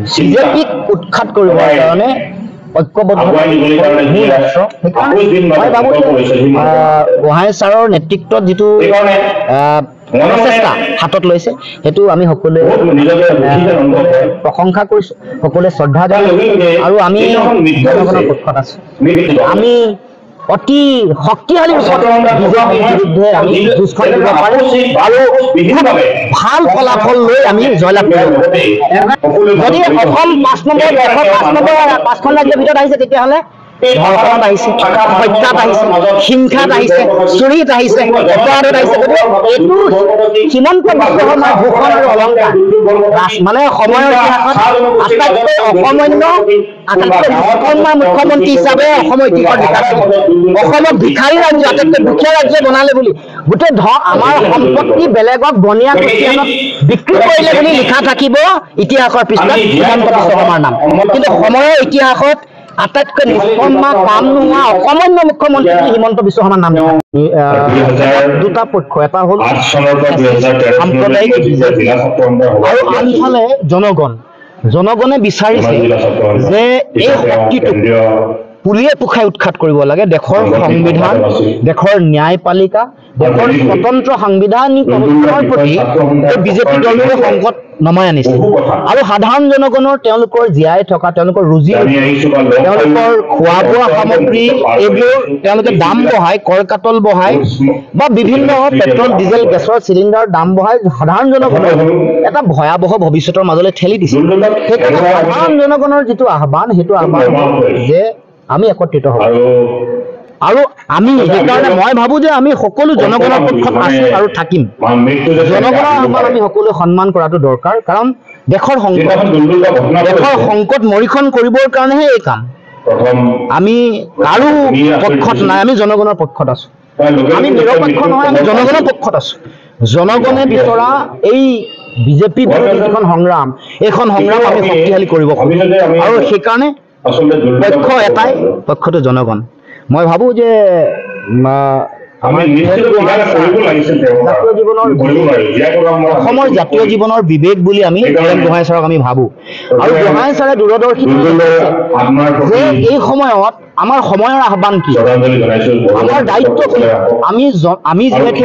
বিজেপিক উৎখাত কৰিবৰ কাৰণে ঐক্যবদ্ধ মূল অস্ত্ৰ। মই ভাবোঁ গোহাঁই ছাৰৰ নেতৃত্বত যিটো প্ৰচেষ্টা হাতত লৈছে সেইটো আমি সকলোৱে প্ৰশংসা কৰিছোঁ, সকলোৱে শ্ৰদ্ধা জনাইছোঁ আৰু আমি জনগণৰ পক্ষত আছোঁ। আমি অতি শক্তিশালী বিৰুদ্ধে আমি যুঁজখন দিব পাৰিম আৰু ভাল ফলাফল লৈ আমি জয়লাভ কৰিব। যদি অসম 5 নম্বৰ 5খন ৰাজ্যৰ ভিতৰত আহিছে তেতিয়াহ'লে ধৰ্ষণত আহিছে, হত্যাত আহিছে, হিংসাত আহিছে, চুৰিত আহিছে, অপৰাধত আহিছে। গতিকে এইটো হিমন্ত বিশ্ব শৰ্মাৰ ভূষণ আৰু অলংকাৰ মানে সময়ৰ ইতিহাসত আটাইতকৈ অসামান্য আটাইতকৈ নিষ্কৰ্মা মুখ্যমন্ত্ৰী হিচাপে অসমৰ ইতিহাসত লিখা আছে। অসমক ভিখাৰী ৰাজ্য আটাইতকৈ দুখীয়া ৰাজ্য বনালে বুলি গোটেই আমাৰ সম্পত্তি বেলেগক বনিয়া খ্ৰীষ্টিয়ানক বিক্ৰী কৰিলে বুলি লিখা থাকিব ইতিহাসৰ পৃষ্ঠাত হিমন্ত বিশ্ব শৰ্মাৰ নাম। কিন্তু সময়ৰ ইতিহাসত আটাইতকৈ নিষ্কৰ্মা কাম নোহোৱা অসামান্য মুখ্যমন্ত্ৰী হিমন্ত বিশ্ব শৰ্মাৰ নাম দুটা পক্ষ, এটা হ'ল সাম্প্ৰদায়িক আৰু আনফালে জনগণে বিচাৰিছে যে এই শক্তিটোক পুলিয়ে পোখাই উৎখাত কৰিব লাগে। দেশৰ সংবিধান, দেশৰ ন্যায়পালিকা, দেশৰ স্বতন্ত্ৰ সাংবিধানিক অনুষ্ঠানৰ প্ৰতি এই বিজেপি দলটোৱে সংকট নমাই আনিছে আৰু সাধাৰণ জনগণৰ তেওঁলোকৰ জীয়াই থকা, তেওঁলোকৰ ৰুজি, তেওঁলোকৰ খোৱা বোৱা সামগ্ৰী এইবোৰ তেওঁলোকে দাম বঢ়াই, কৰ কাটল বঢ়াই বা বিভিন্ন পেট্ৰল ডিজেল গেছৰ চিলিণ্ডাৰৰ দাম বঢ়াই সাধাৰণ জনগণক এটা ভয়াৱহ ভৱিষ্যতৰ মাজলৈ ঠেলি দিছে। সেইকাৰণে সাধাৰণ জনগণৰ যিটো আহ্বান, সেইটো আহ্বান যে আমি একত্ৰিত হওঁ আৰু আমি সেইকাৰণে মই ভাবোঁ যে আমি সকলো জনগণৰ পক্ষত আছোঁ আৰু থাকিম। জনগণৰ আহ্বান আমি সকলোৱে সন্মান কৰাটো দৰকাৰ, কাৰণ দেশৰ সংকট মৰীক্ষণ কৰিবৰ কাৰণেহে এই কাম। আমি কাৰো পক্ষত নাই, আমি জনগণৰ পক্ষত আছোঁ। আমি নিৰপেক্ষ নহয়, আমি জনগণৰ পক্ষত আছোঁ। জনগণে বিচৰা এই বিজেপি বিৰোধী যিখন সংগ্ৰাম, এইখন সংগ্ৰাম আমি শক্তিশালী কৰিব পাৰোঁ আৰু সেইকাৰণে পক্ষ এটাই, পক্ষটো জনগণ। মই ভাবোঁ যে অসমৰ জাতীয় জীৱনৰ বিবেক বুলি আমি হীৰেণ গোহাঁই ছাৰক আমি ভাবোঁ আৰু গোহাঁই ছাৰে দূৰদৰ্শিতা যে এই সময়ত আমাৰ সময়ৰ আহ্বান কি, আমাৰ দায়িত্ব কি। আমি যিহেতু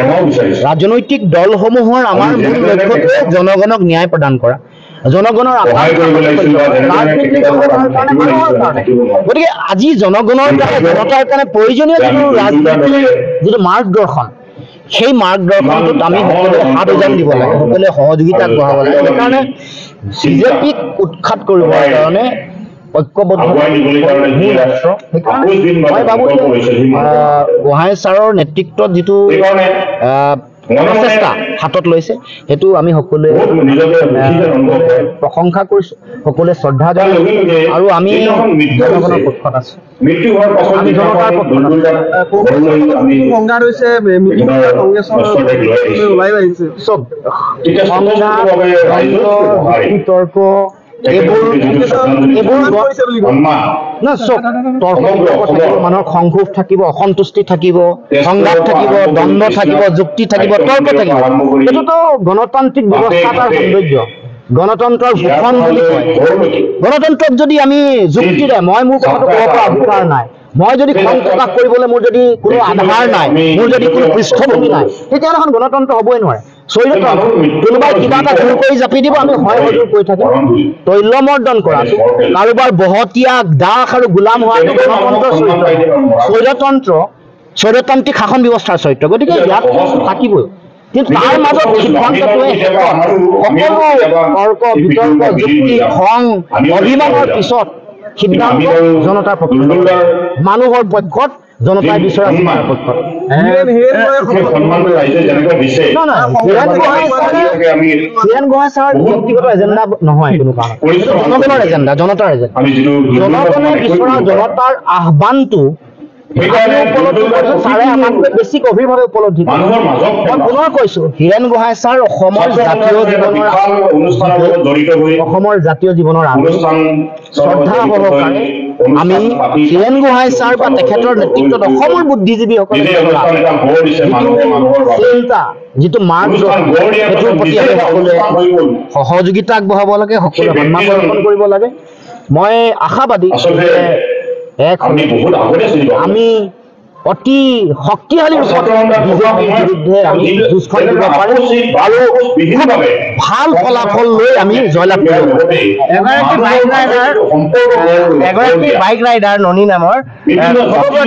ৰাজনৈতিক দলসমূহৰ আমাৰ মূল লক্ষ্যটোৱে জনগণক ন্যায় প্ৰদান কৰা, জনগণৰ গতিকে আজি জনগণৰ কাৰণে, জনতাৰ কাৰণে প্ৰয়োজনীয় যিটো ৰাজনীতিৰ যিটো মাৰ্গদৰ্শন, সেই মাৰ্গদৰ্শনটোত আমি সকলোৱে হাত উজান দিব লাগে, সকলোৱে সহযোগিতা আগবঢ়াব লাগে। সেইকাৰণে বিজেপিক উৎখাত কৰিবৰ কাৰণে ঐক্যবদ্ধ মূল অস্ত্ৰ। সেইকাৰণে মই ভাবোঁ গোহাঁই ছাৰৰ নেতৃত্বত যিটো প্ৰচেষ্টা হাতত লৈছে সেইটো আমি সকলোৱে প্ৰশংসা কৰিছোঁ, সকলোৱে শ্ৰদ্ধা জনাইছোঁ আৰু আমি জনগণৰ পক্ষত আছোঁ। আমি জনতাৰ পক্ষত চব তৰ্ক মানুহৰ সংক্ষোভ থাকিব, অসন্তুষ্টি থাকিব, সংঘাত থাকিব, দ্বন্দ্ব থাকিব, যুক্তি থাকিব, তৰ্ক থাকিব। এইটোতো গণতান্ত্ৰিক ব্যৱস্থা এটাৰ সৌন্দৰ্য, গণতন্ত্ৰৰ ভূষণ বুলি কয়। গণতন্ত্ৰত যদি আমি যুক্তিৰে মই মোৰ কথাটো ক'ব পৰা অধিকাৰ নাই, মই যদি খং প্ৰকাশ কৰিবলৈ মোৰ যদি কোনো আধাৰ নাই, মোৰ যদি কোনো পৃষ্ঠভূমি নাই, তেতিয়াহ'লে এখন গণতন্ত্ৰ হ'বই নোৱাৰে। চৰিত্ৰতন্ত্ৰ, কোনোবাই কিবা এটা ভুল কৰি জাপি দিব, আমি হয় সহযোগ কৰি থাকিম। তৈলমৰ্দন কৰাটো, কাৰোবাৰ বহতীয়া দাস আৰু গোলাম হোৱাটো গণতন্ত্ৰৰ চৰিত্ৰ, স্বৈৰতান্ত্ৰিক শাসন ব্যৱস্থাৰ চৰিত্ৰ। গতিকে ইয়াত থাকিবই, কিন্তু তাৰ মাজত সিদ্ধান্তটোৱে সকলো তৰ্ক বিতৰ্ক যুক্তি খং অভিমানৰ পিছত সিদ্ধান্ত জনতাৰ পক্ষত, মানুহৰ পক্ষত, জনতাই বিচৰা পক্ষত। হীৰেণ গোহাঁই ছাৰৰ ব্যক্তিগত এজেণ্ডা নহয়, কোনো কাৰণত জনগণৰ এজেণ্ডা, জনতাৰ এজেণ্ডা। জনগণে বিচৰা জনতাৰ আহ্বানটো ছাৰে আমাতকৈ বেছি গভীৰভাৱে উপলব্ধি কৰে। মই পুনৰ কৈছোঁ, হীৰেণ গোহাঁই ছাৰ অসমৰ জাতীয় জীৱনৰ শ্ৰদ্ধা সহকাৰে আমি হীৰেণ গোহাঁই ছাৰ বা তেখেতৰ নেতৃত্বত অসমৰ বুদ্ধিজীৱীসকলে চিন্তা যিটো মাৰ্গদৰ্শন সেইটোৰ প্ৰতি আমি সকলোৱে সহযোগিতা আগবঢ়াব লাগে, সকলোৱে সন্মান প্ৰদৰ্শন কৰিব লাগে। মই আশাবাদী যে আমি অতি শক্তিশালী ৰূপত বিজেপিৰ বিৰুদ্ধে আমি যুঁজখন দিব পাৰিম আৰু ভাল ফলাফল লৈ আমি জয়লাভ কৰিব পাৰিম। এগৰাকী বাইক ৰাইডাৰ ননী নামৰ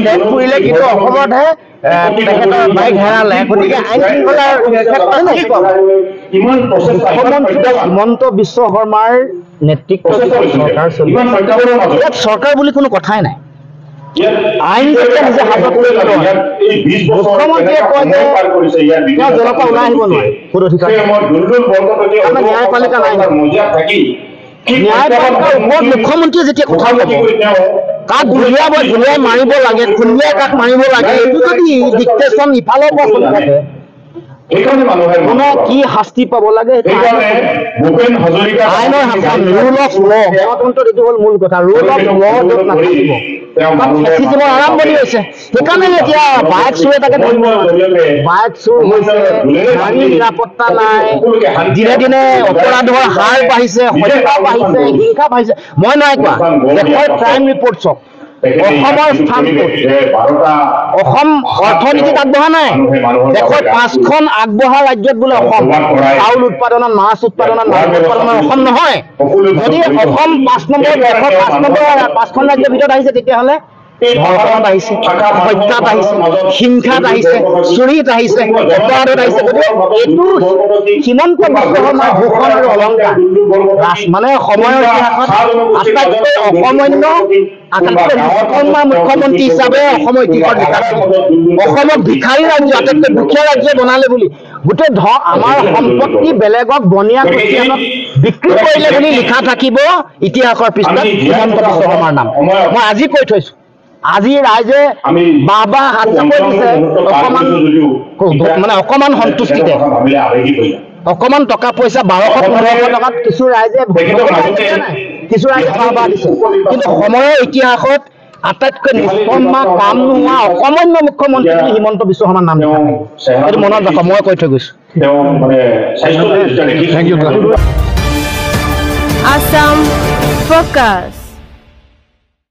ডেথ কৰিলে, কিন্তু অসমতহে তেখেতৰ বাইক হেৰালে, গতিকে আইন শৃংখলাৰ মুখ্যমন্ত্ৰী হিমন্ত বিশ্ব শৰ্মাৰ নেতৃত্বত চৰকাৰ চলি ইয়াত চৰকাৰ বুলি কোনো কথাই নাই। আইন যেতিয়া নিজে হাতত লৈ লয়, মুখ্যমন্ত্ৰীয়ে কয় যে তেওঁ জেলৰ পৰা ওলাই আহিব নোৱাৰে, কোনো অধিকাৰ আমাৰ ন্যায়পালিকা নাই। ন্যায়পালিকাৰ ওপৰত মুখ্যমন্ত্ৰীয়ে যেতিয়া কথা ক'ব, কাক গুলিয়াই মাৰিব লাগে, খুন্দিয়াই কাক মাৰিব লাগে, এইটো যদি ডিক্টেশ্যন ইফালৰ পৰা চলি থাকে, কোনে কি শাস্তি পাব লাগে, আইনৰ শাসন, ৰুল অফ ল, গণতন্ত্ৰত এইটো হ'ল মূল কথা। ৰুল অফ ল য'ত নাথাকিব ফেচিজমৰ আৰম্ভণি হৈছে। সেইকাৰণে এতিয়া বাইক চোৰ এটাকে ধৰিব, বাইক চোৰ হৈছে, গাড়ী নিৰাপত্তা নাই, দিনে দিনে অপৰাধৰ হাৰ বাঢ়িছে, হত্যা বাঢ়িছে, হিংসা বাঢ়িছে। মই নাই কোৱা, দেশৰ ক্ৰাইম ৰিপৰ্ট চাওক, অসমৰ স্থান অসম অৰ্থনীতিত আগবঢ়া নাই। দেশৰ 5খন আগবঢ়া ৰাজ্যত বোলে অসম চাউল উৎপাদনত, মাছ উৎপাদনত, মাংস উৎপাদনত অসম নহয়। যদি অসম 5 নম্বৰ, দেশৰ 5খন ৰাজ্যৰ ভিতৰত আহিছে, তেতিয়াহ'লে ধৰ্ষণত আহিছে, হত্যাত আহিছে, হিংসাত আহিছে, চুৰিত আহিছে, অপৰাধত আহিছে। গতিকে এইটো হিমন্ত বিশ্ব শৰ্মাৰ ভূষণ আৰু অলংকাৰ, মানে সময়ৰ ইতিহাসত আটাইতকৈ অসামান্য, আটাইতকৈ নিষ্কৰ্মা মুখ্যমন্ত্ৰী হিচাপে অসমৰ ইতিহাসত লিখা আছে। অসমক ভিখাৰী ৰাজ্য, আটাইতকৈ দুখীয়া ৰাজ্য বনালে বুলি, গোটেই আমাৰ সম্পত্তি বেলেগক বনিয়া কুচিয়ানত বিক্ৰী কৰিলে বুলি লিখা থাকিব ইতিহাসৰ পৃষ্ঠাত হিমন্ত বিশ্ব শৰ্মাৰ নাম। মই আজি কৈ থৈছো, আজি ৰাইজে বাহ হাত চাপৰি দিছে, অকমান সন্তুষ্টিতে, অকমান টকা পইচা 1200-1500 টকাত কিছু ৰাইজে কিছু ৰাইজে বাহ দিছে, কিন্তু সময়ৰ ইতিহাসত আটাইতকৈ নিষ্কৰ্মা, কাম নোহোৱা, অকমান্য মুখ্যমন্ত্ৰী বুলি হিমন্ত বিশ্ব শৰ্মাৰ নাম লিখা থাকে। এইটো মনত ৰাখক, মই কৈ থৈ গৈছো। Assam Focus.